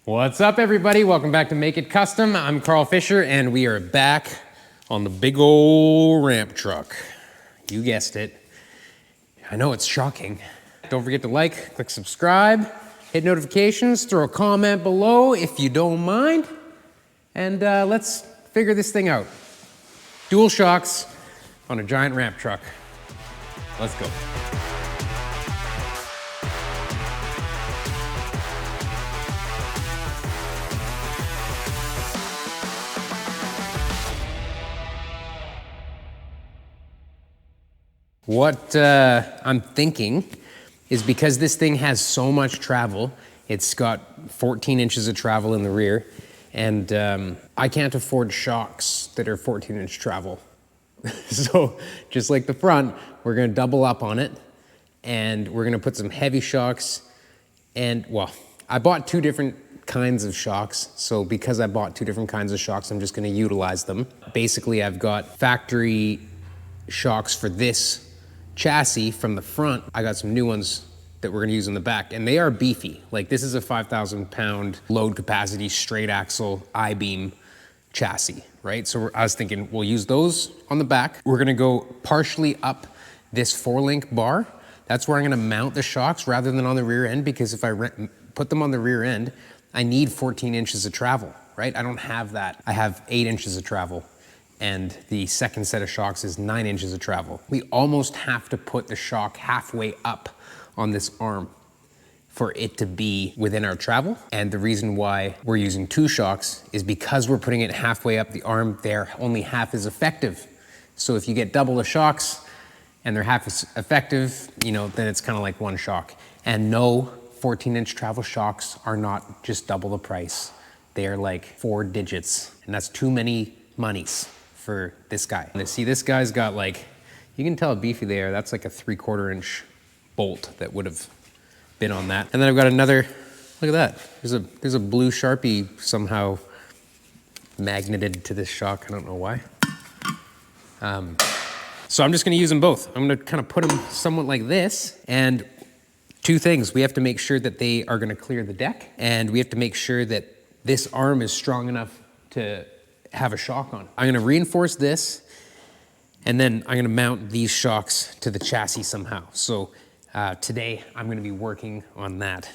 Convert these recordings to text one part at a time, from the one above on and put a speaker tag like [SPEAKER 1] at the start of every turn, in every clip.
[SPEAKER 1] What's up, everybody? Welcome back to Make It Kustom. I'm Carl Fisher, and we are back on the big old ramp truck. You guessed it. I know it's shocking. Don't forget to like, click subscribe, hit notifications, throw a comment below if you don't mind, and let's figure this thing out. Dual shocks on a giant ramp truck. Let's go. What I'm thinking is because this thing has so much travel, it's got 14 inches of travel in the rear, and I can't afford shocks that are 14-inch travel. So just like the front, we're gonna double up on it, and we're gonna put some heavy shocks, and well, I bought two different kinds of shocks, so because I bought two different kinds of shocks, I'm just gonna utilize them. Basically, I've got factory shocks for this chassis from the front. I got some new ones that we're gonna use in the back, and they are beefy. Like, this is a 5,000 pound load capacity straight axle I-beam chassis, right? So I was thinking we'll use those on the back. We're gonna go partially up this 4-link bar. That's where I'm gonna mount the shocks rather than on the rear end, because if I put them on the rear end, I need 14 inches of travel, right? I don't have that. I have 8 inches of travel, and the second set of shocks is 9 inches of travel. We almost have to put the shock halfway up on this arm for it to be within our travel. And the reason why we're using two shocks is because we're putting it halfway up the arm there, only half is effective. So if you get double the shocks and they're half as effective, you know, then it's kind of like one shock. And no, 14-inch travel shocks are not just double the price. They are like 4 digits, and that's too many monies for this guy. And see, this guy's got, like, you can tell how beefy they are. That's like a 3/4 inch bolt that would have been on that. And then I've got another, look at that. There's a blue Sharpie somehow magneted to this shock. I don't know why. So I'm just gonna use them both. I'm gonna kind of put them somewhat like this, and two things. We have to make sure that they are gonna clear the deck, and we have to make sure that this arm is strong enough to have a shock on. I'm gonna reinforce this, and then I'm gonna mount these shocks to the chassis somehow. So today I'm gonna be working on that.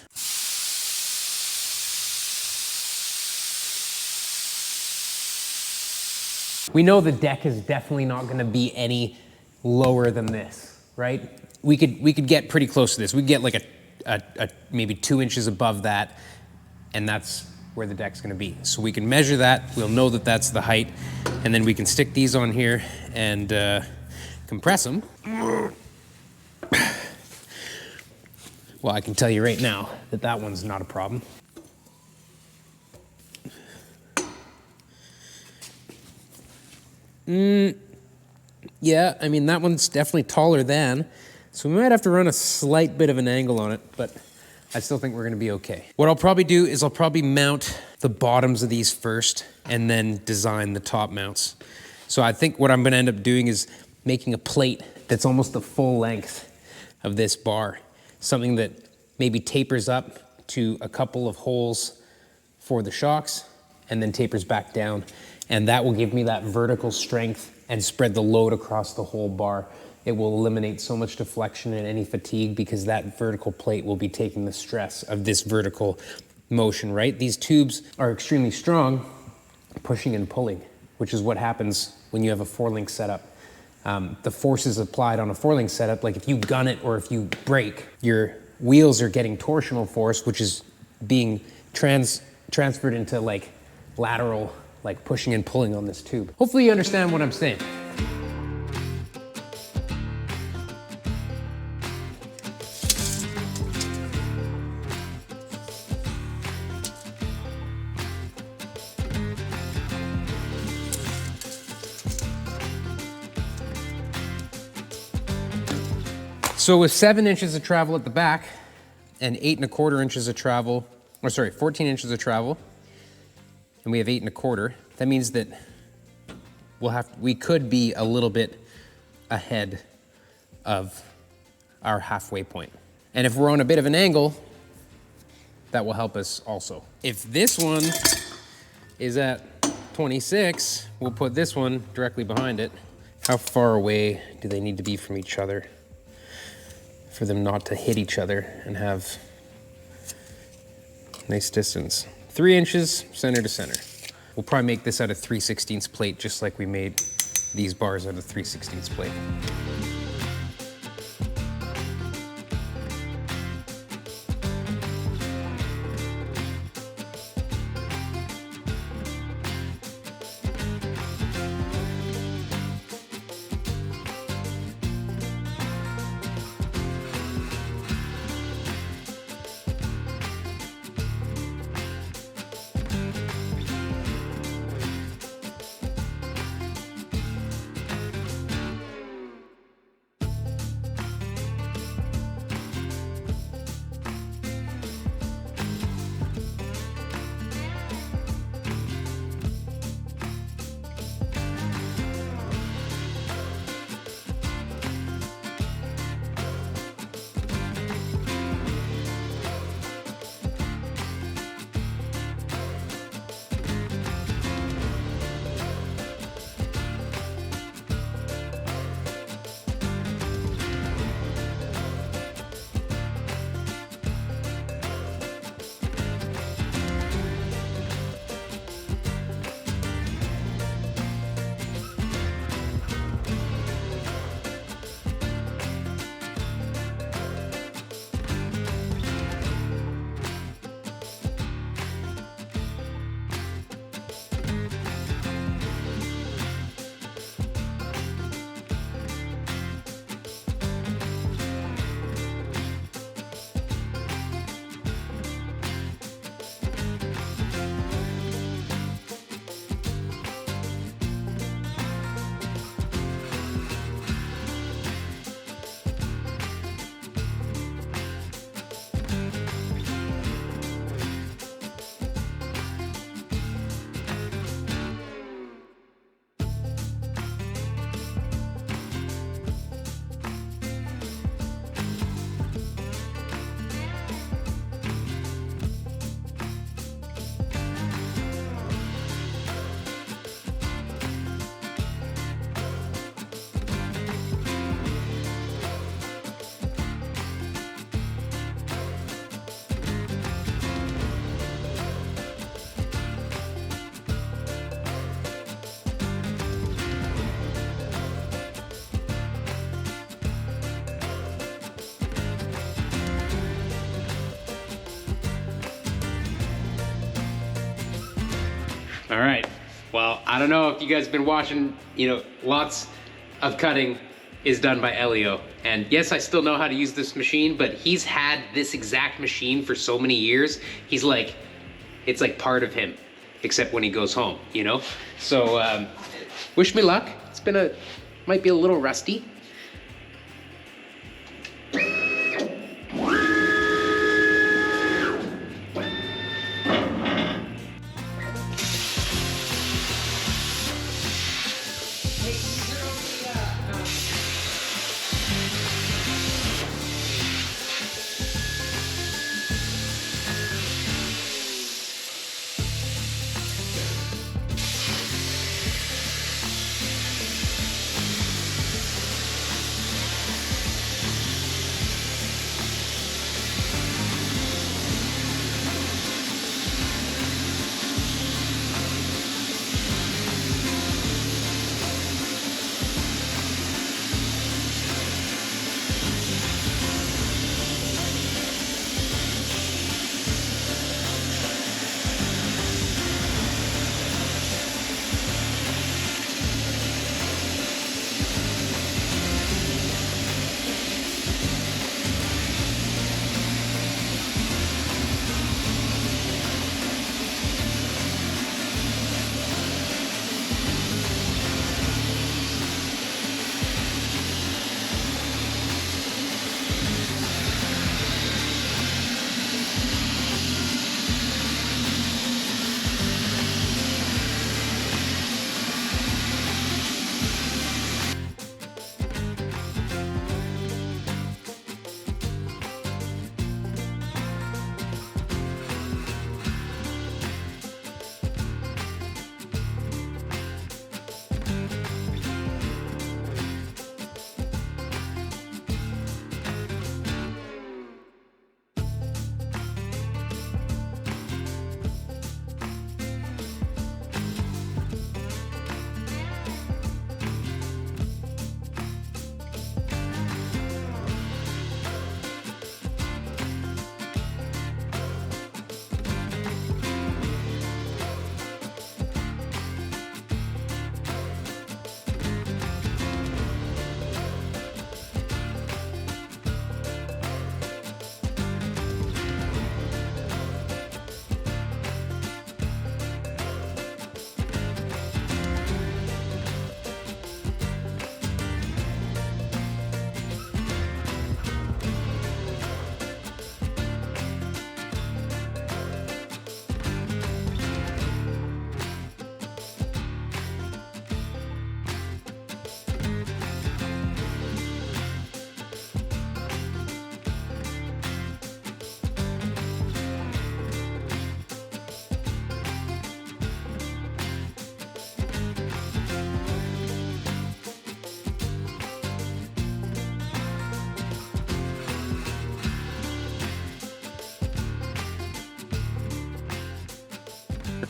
[SPEAKER 1] We know the deck is definitely not gonna be any lower than this, right? We could get pretty close to this. We could get like a maybe 2 inches above that, and that's where the deck's gonna be. So we can measure that, we'll know that that's the height, and then we can stick these on here and compress them. Well, I can tell you right now that that one's not a problem. Yeah, I mean, that one's definitely taller than, so we might have to run a slight bit of an angle on it, but I still think we're gonna be okay. What I'll probably do is I'll probably mount the bottoms of these first and then design the top mounts. So I think what I'm gonna end up doing is making a plate that's almost the full length of this bar. Something that maybe tapers up to a couple of holes for the shocks and then tapers back down. And that will give me that vertical strength and spread the load across the whole bar. It will eliminate so much deflection and any fatigue because that vertical plate will be taking the stress of this vertical motion, right? These tubes are extremely strong, pushing and pulling, which is what happens when you have a 4-link setup. The forces applied on a 4-link setup, like if you gun it or if you brake, your wheels are getting torsional force, which is being transferred into like lateral, like pushing and pulling on this tube. Hopefully you understand what I'm saying. So with 7 inches of travel at the back and 8¼ inches of travel, or sorry, 14 inches of travel, and we have 8¼ that means that we could be a little bit ahead of our halfway point. And if we're on a bit of an angle, that will help us also. If this one is at 26, we'll put this one directly behind it. How far away do they need to be from each other for them not to hit each other and have nice distance? 3 inches, center to center. We'll probably make this out of 3/16 plate, just like we made these bars out of 3/16 plate. All right, well, I don't know if you guys have been watching, lots of cutting is done by Elio. And yes, I still know how to use this machine, but he's had this exact machine for so many years. He's like, it's like part of him, except when he goes home, So wish me luck. Might be a little rusty.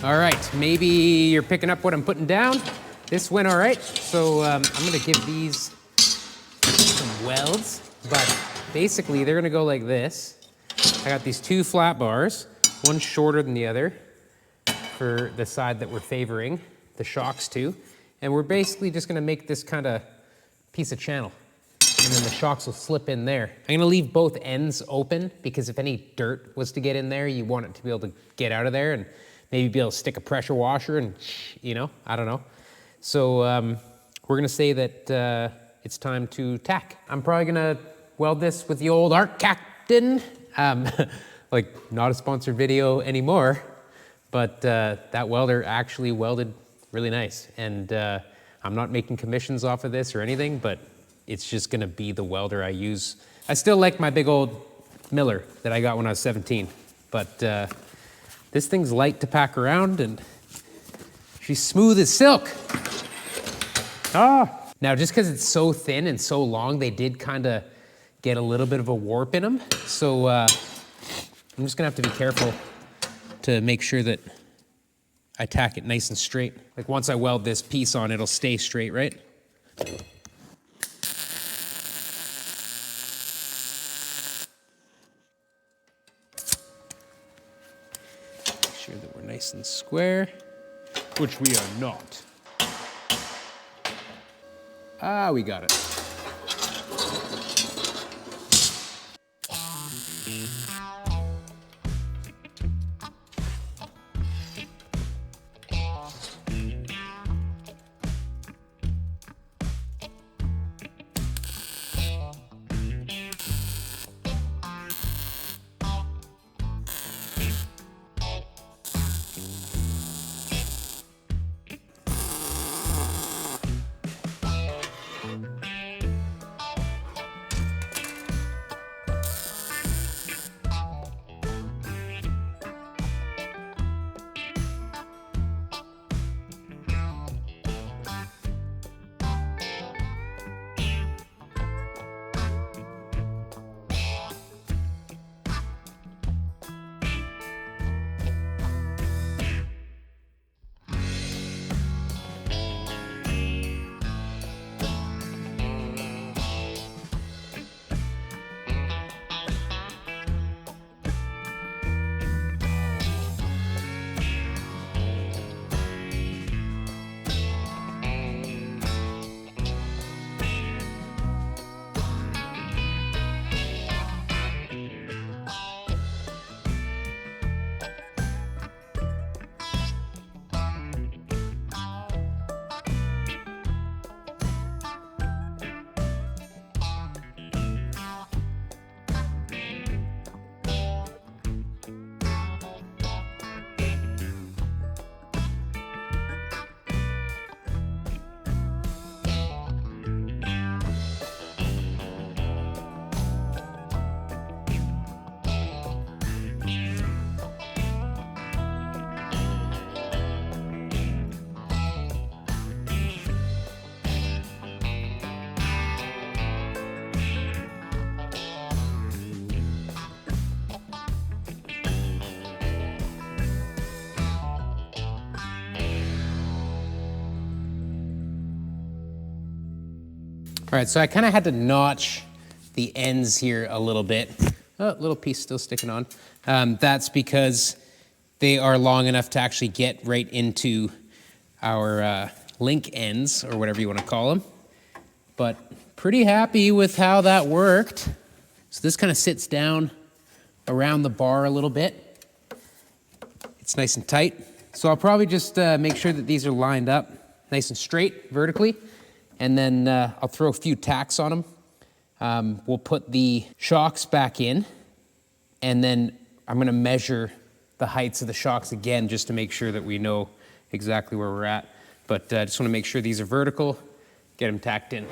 [SPEAKER 1] All right, maybe you're picking up what I'm putting down. This went all right, so I'm gonna give these some welds, but basically they're gonna go like this. I got these 2 flat bars, one shorter than the other for the side that we're favoring the shocks to, and we're basically just gonna make this kind of piece of channel, and then the shocks will slip in there. I'm gonna leave both ends open because if any dirt was to get in there, you want it to be able to get out of there and maybe be able to stick a pressure washer and, you know, I don't know. So we're gonna say that it's time to tack. I'm probably gonna weld this with the old Art Captain. Like, not a sponsored video anymore, but that welder actually welded really nice. And I'm not making commissions off of this or anything, but it's just gonna be the welder I use. I still like my big old Miller that I got when I was 17, but this thing's light to pack around and she's smooth as silk. Ah! Now, just because it's so thin and so long, they did kind of get a little bit of a warp in them. So I'm just gonna have to be careful to make sure that I tack it nice and straight. Like once I weld this piece on, it'll stay straight, right? Make sure that we're nice and square, which we are not. Ah, we got it. All right, so I kind of had to notch the ends here a little bit. Oh, little piece still sticking on. That's because they are long enough to actually get right into our link ends, or whatever you want to call them. But pretty happy with how that worked. So this kind of sits down around the bar a little bit. It's nice and tight. So I'll probably just make sure that these are lined up nice and straight vertically. And then I'll throw a few tacks on them. We'll put the shocks back in, and then I'm gonna measure the heights of the shocks again just to make sure that we know exactly where we're at. But I just wanna make sure these are vertical, get them tacked in.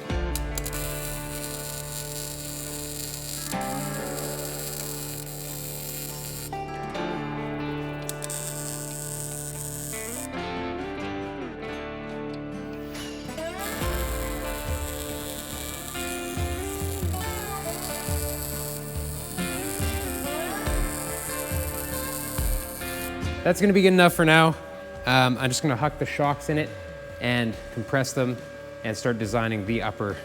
[SPEAKER 1] That's gonna be good enough for now. I'm just gonna huck the shocks in it and compress them and start designing the upper.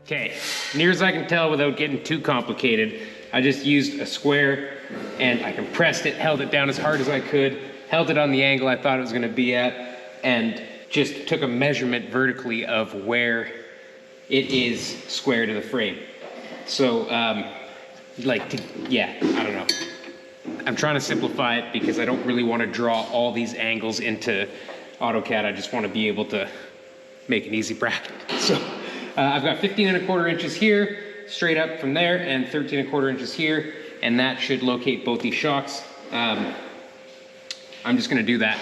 [SPEAKER 1] Okay, near as I can tell without getting too complicated, I just used a square and I compressed it, held it down as hard as I could, held it on the angle I thought it was gonna be at, and just took a measurement vertically of where it is square to the frame. So, yeah, I don't know. I'm trying to simplify it because I don't really wanna draw all these angles into AutoCAD. I just wanna be able to make an easy bracket. So. I've got 15¼ inches here, straight up from there, and 13¼ inches here, and that should locate both these shocks. I'm just gonna do that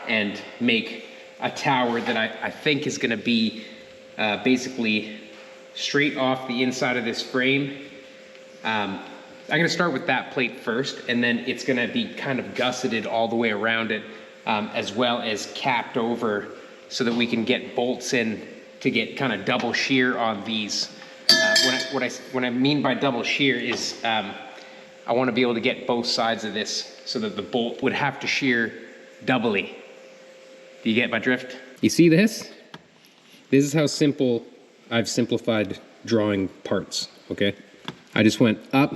[SPEAKER 1] and make a tower that I think is gonna be basically straight off the inside of this frame. I'm gonna start with that plate first, and then it's gonna be kind of gusseted all the way around it, as well as capped over so that we can get bolts in to get kind of double shear on these. What I mean by double shear is I want to be able to get both sides of this so that the bolt would have to shear doubly. Do you get my drift? You see this? This is how simple I've simplified drawing parts, okay? I just went up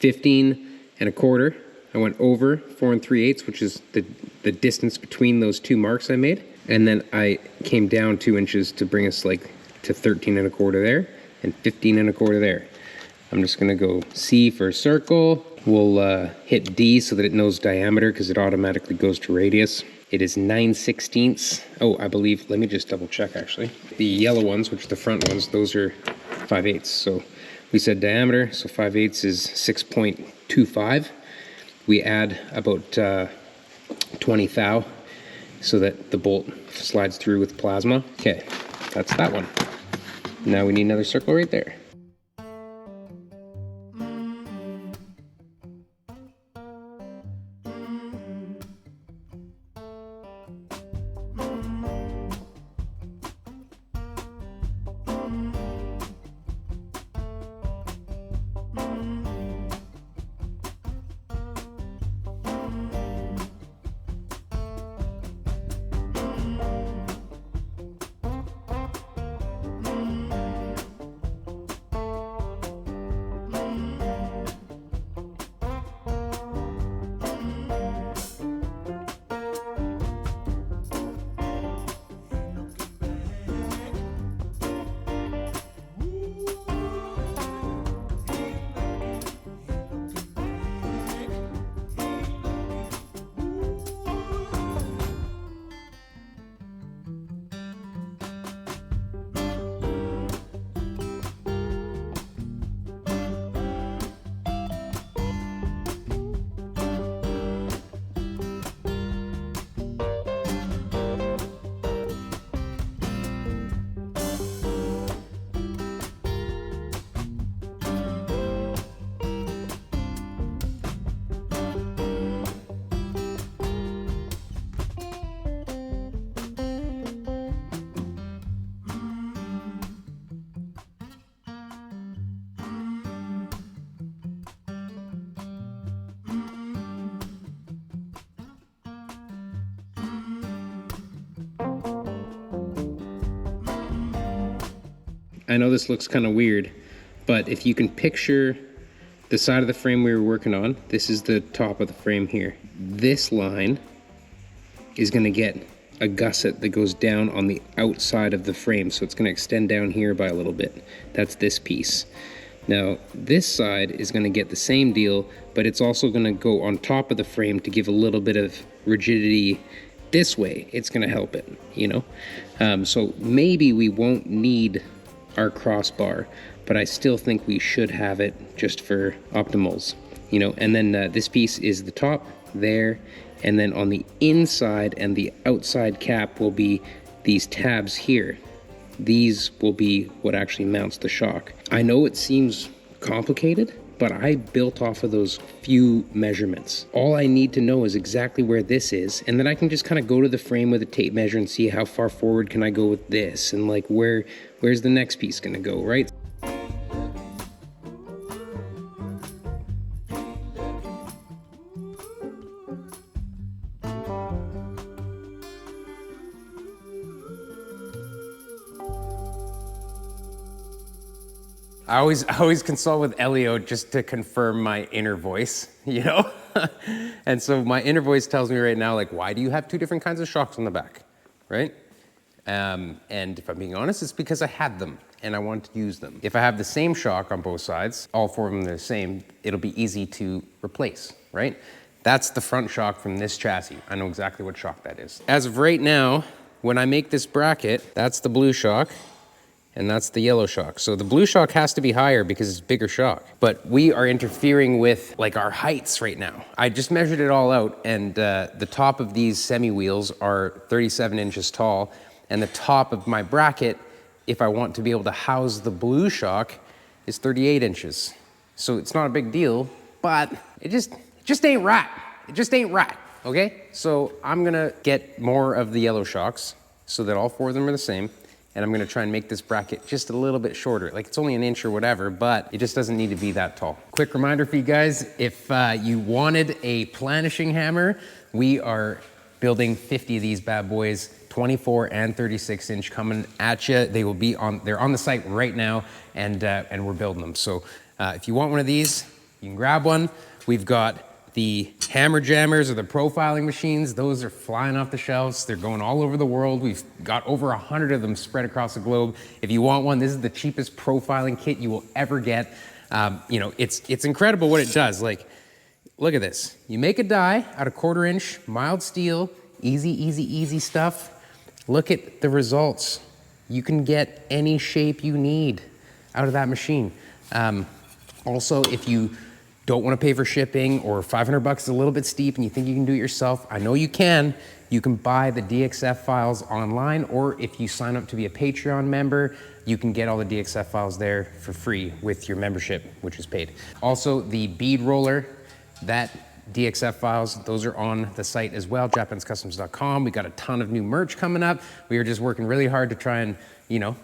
[SPEAKER 1] 15¼ I went over 4 3/8, which is the distance between those two marks I made. And then I came down 2 inches to bring us like to 13¼ there and 15¼ there. I'm just gonna go C for circle. We'll hit D so that it knows diameter because it automatically goes to radius. It is 9/16. Oh, I believe, let me just double check actually. The yellow ones, which are the front ones, those are 5/8. So we said diameter, so 5/8 is 6.25. We add about 20 thou so that the bolt slides through with plasma. Okay, that's that one. Now we need another circle right there. I know this looks kind of weird, but if you can picture the side of the frame we were working on, this is the top of the frame here. This line is gonna get a gusset that goes down on the outside of the frame, so it's gonna extend down here by a little bit. That's this piece. Now, this side is gonna get the same deal, but it's also gonna go on top of the frame to give a little bit of rigidity this way. It's gonna help it, you know? So maybe we won't need our crossbar, but I still think we should have it just for optimals. you know, and then this piece is the top there, and then on the inside and the outside cap will be these tabs here. These will be what actually mounts the shock. I know it seems complicated, but I built off of those few measurements. All I need to know is exactly where this is, and then I can just kind of go to the frame with a tape measure and see how far forward can I go with this, and like where's the next piece gonna go, right? I always consult with Elio just to confirm my inner voice, you know? And so my inner voice tells me right now, like, why do you have 2 different kinds of shocks on the back, right? And if I'm being honest, it's because I had them and I wanted to use them. If I have the same shock on both sides, all 4 of them are the same, it'll be easy to replace, right? That's the front shock from this chassis. I know exactly what shock that is. As of right now, when I make this bracket, that's the blue shock, and that's the yellow shock. So the blue shock has to be higher because it's bigger shock. But we are interfering with like our heights right now. I just measured it all out, and the top of these semi wheels are 37 inches tall, and the top of my bracket, if I want to be able to house the blue shock, is 38 inches. So it's not a big deal, but it just ain't right. It just ain't right, okay? So I'm gonna get more of the yellow shocks so that all 4 of them are the same. And I'm gonna try and make this bracket just a little bit shorter. Like, it's only an inch or whatever, but it just doesn't need to be that tall. Quick reminder for you guys, if you wanted a planishing hammer, we are building 50 of these bad boys, 24 and 36 inch coming at you. They will be they're on the site right now, and we're building them. So if you want one of these, you can grab one. We've got the hammer jammers or the profiling machines. Those are flying off the shelves. They're going all over the world. We've got over 100 of them spread across the globe. If you want one, this is the cheapest profiling kit you will ever get. You know, it's incredible what it does. Like, look at this. You make a die out of 1/4 inch mild steel, easy stuff. Look at the results. You can get any shape you need out of that machine. Also, if you don't want to pay for shipping, or $500 is a little bit steep and you think you can do it yourself, I know you can. You can buy the DXF files online, or if you sign up to be a Patreon member, you can get all the DXF files there for free with your membership, which is paid. Also, the bead roller, that DXF files, those are on the site as well, japhandskustoms.com. We got a ton of new merch coming up. We are just working really hard to try and, you know,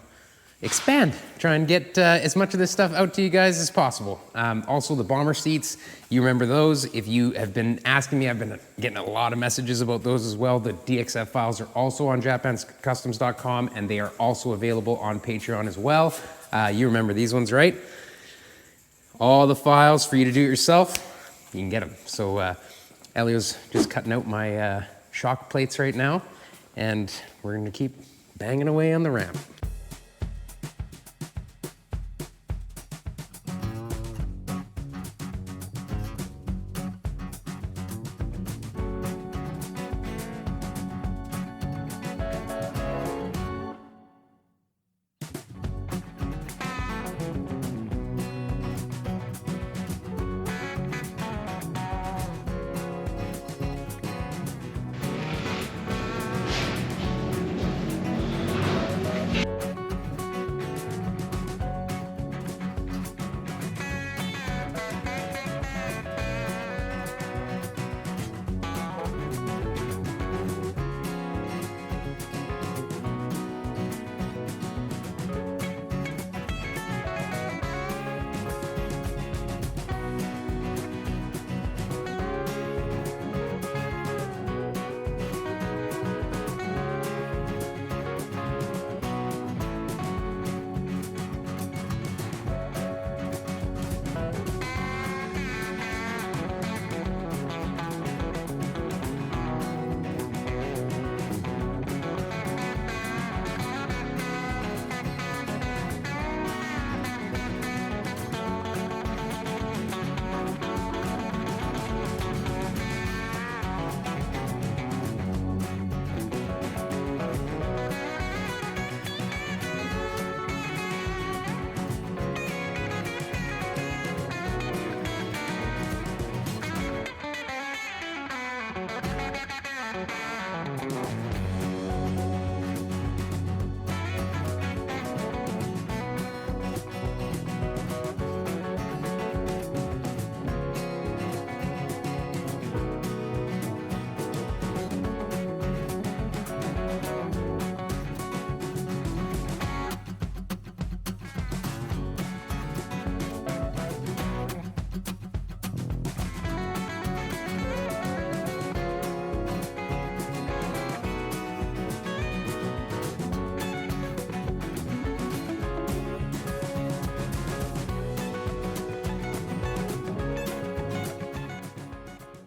[SPEAKER 1] expand, try and get as much of this stuff out to you guys as possible. Also, the bomber seats, you remember those. If you have been asking me, I've been getting a lot of messages about those as well. The DXF files are also on japhandskustoms.com, and they are also available on Patreon as well. You remember these ones, right? All the files for you to do it yourself, you can get them. So Elio's just cutting out my shock plates right now, and we're gonna keep banging away on the ramp.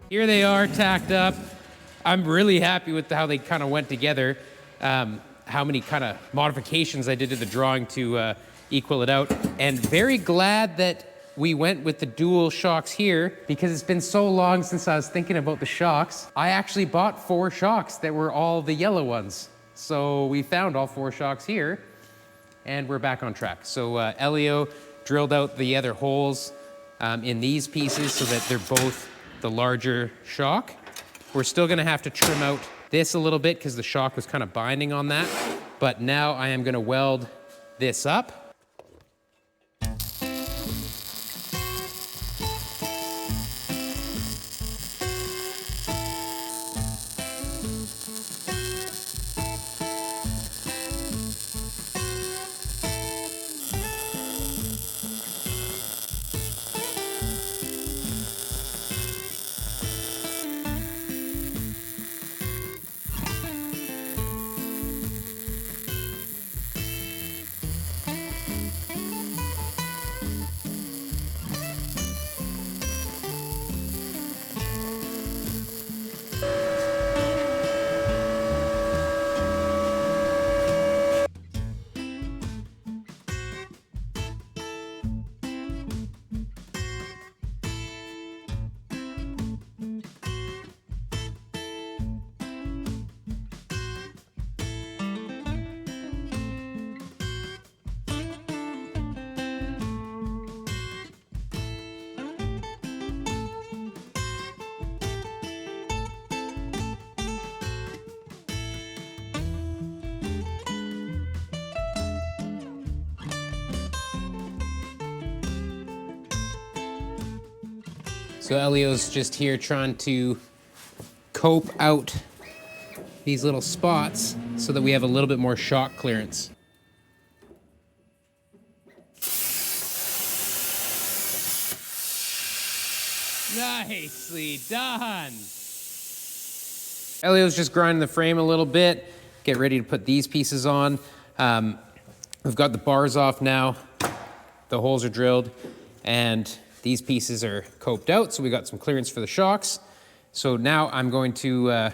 [SPEAKER 1] Here they are tacked up. I'm really happy with how they kind of went together. How many kind of modifications I did to the drawing to equal it out. And very glad that we went with the dual shocks here because it's been so long since I was thinking about the shocks. I actually bought 4 shocks that were all the yellow ones. So we found all 4 shocks here and we're back on track. So Elio drilled out the other holes in these pieces so that they're both the larger shock. We're still gonna have to trim out this a little bit because the shock was kind of binding on that. But now I am gonna weld this up. So Elio's just here trying to cope out these little spots so that we have a little bit more shock clearance. Nicely done. Elio's just grinding the frame a little bit, get ready to put these pieces on. We've got the bars off now, the holes are drilled, and these pieces are coped out, so we got some clearance for the shocks. So now I'm going to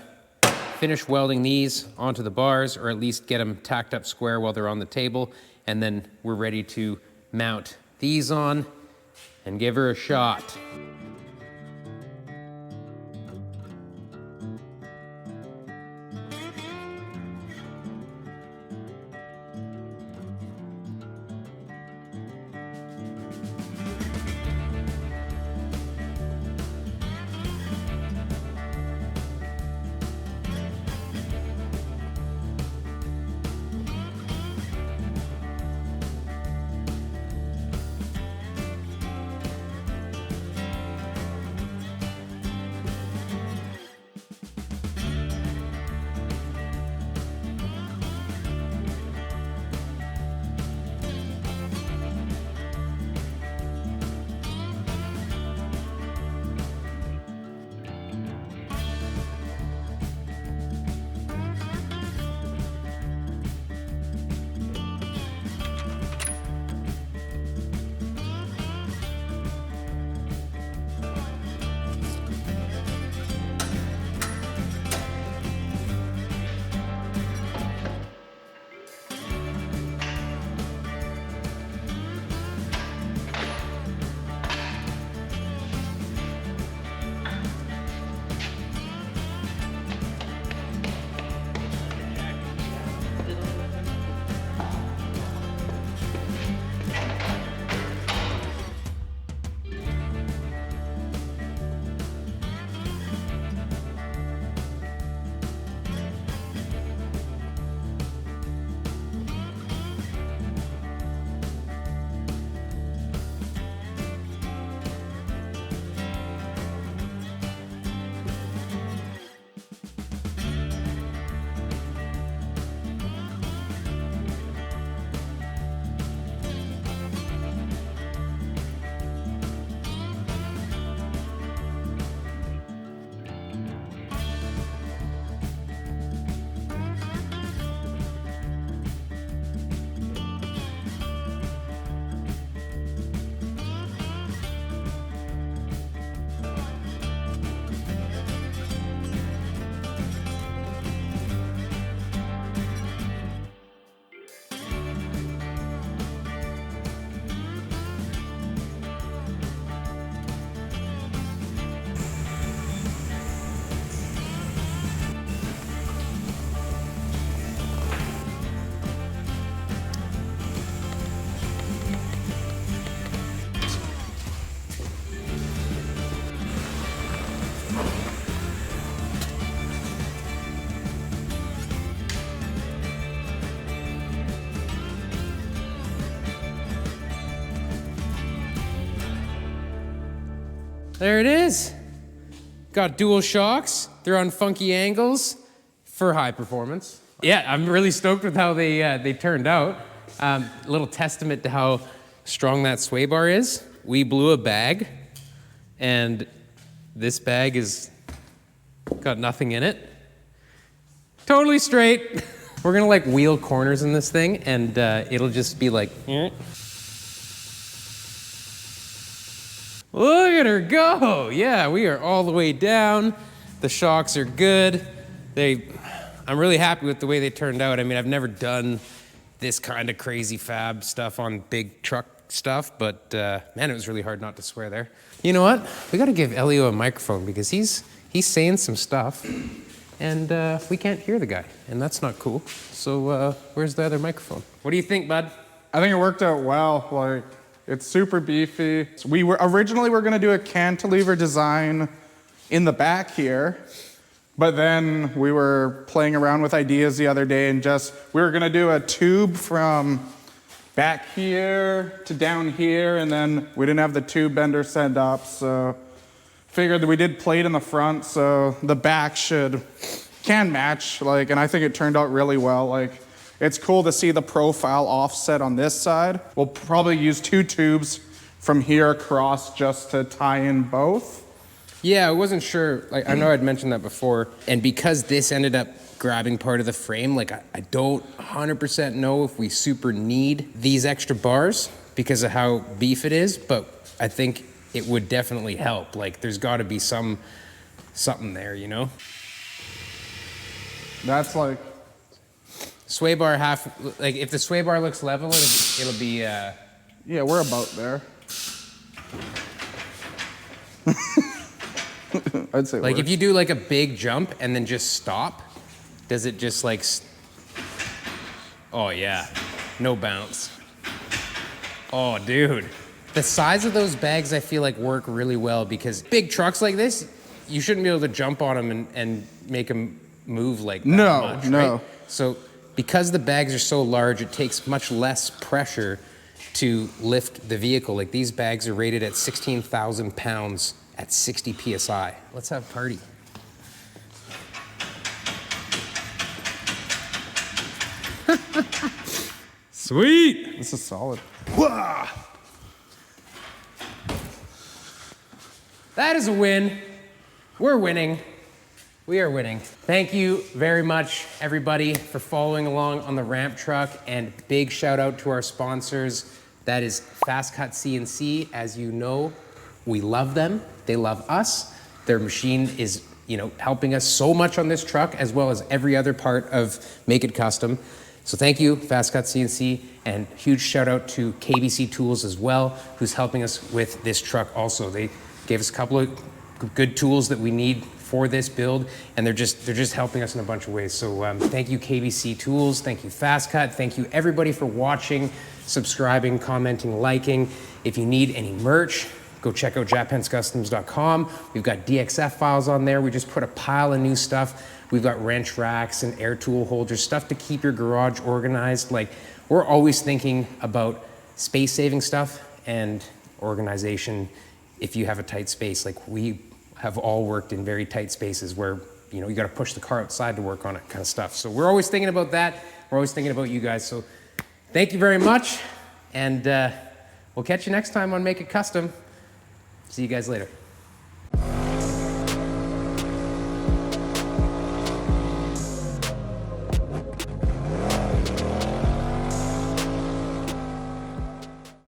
[SPEAKER 1] finish welding these onto the bars, or at least get them tacked up square while they're on the table, and then we're ready to mount these on and give her a shot. There it is. Got dual shocks. They're on funky angles for high performance. Yeah, I'm really stoked with how they turned out. A little testament to how strong that sway bar is. We blew a bag, and this bag is got nothing in it. Totally straight. We're gonna like wheel corners in this thing, and it'll just be like, look at her go. Yeah, we are all the way down. The shocks are good. I'm really happy with the way they turned out. I mean, I've never done this kind of crazy fab stuff on big truck stuff, but man, it was really hard not to swear there. You know what? We gotta give Elio a microphone because he's saying some stuff, and we can't hear the guy, and that's not cool. So where's the other microphone? What do you think, bud?
[SPEAKER 2] I think it worked out well. Like, it's super beefy. So we were originally gonna do a cantilever design in the back here, but then we were playing around with ideas the other day, and we were gonna do a tube from back here to down here, and then we didn't have the tube bender set up, so figured that we did plate in the front, so the back can match, like, and I think it turned out really well. Like, it's cool to see the profile offset on this side. We'll probably use 2 tubes from here across just to tie in both.
[SPEAKER 1] Yeah, I wasn't sure. Like, I know I'd mentioned that before, and because this ended up grabbing part of the frame, like, I don't 100% know if we super need these extra bars because of how beef it is, but I think it would definitely help. Like, there's got to be something there, you know?
[SPEAKER 2] That's like
[SPEAKER 1] sway bar like if the sway bar looks level, it'll be
[SPEAKER 2] yeah, we're about there. I'd say
[SPEAKER 1] like if you do like a big jump and then just stop, does it just like oh yeah, no bounce. Oh dude, the size of those bags I feel like work really well because big trucks like this, you shouldn't be able to jump on them and make them move like that much,
[SPEAKER 2] no.
[SPEAKER 1] Right? So because the bags are so large, it takes much less pressure to lift the vehicle. Like these bags are rated at 16,000 pounds at 60 PSI. Let's have a party. Sweet.
[SPEAKER 2] This is solid.
[SPEAKER 1] Wah! That is a win. We're winning. We are winning. Thank you very much, everybody, for following along on the ramp truck, and big shout out to our sponsors. That is Fast Cut CNC. As you know, we love them. They love us. Their machine is, helping us so much on this truck, as well as every other part of Make It Kustom. So thank you, Fast Cut CNC, and huge shout out to KBC Tools as well, who's helping us with this truck also. They gave us a couple of good tools that we need for this build, and they're just helping us in a bunch of ways. So thank you, KBC Tools. Thank you, Fast Cut. Thank you, everybody, for watching, subscribing, commenting, liking. If you need any merch, go check out japhandskustoms.com. We've got DXF files on there. We just put a pile of new stuff. We've got wrench racks and air tool holders, stuff to keep your garage organized. Like, we're always thinking about space-saving stuff and organization if you have a tight space. Like, we have all worked in very tight spaces where, you got to push the car outside to work on it kind of stuff. So we're always thinking about that. We're always thinking about you guys. So thank you very much. And we'll catch you next time on Make It Kustom. See you guys later.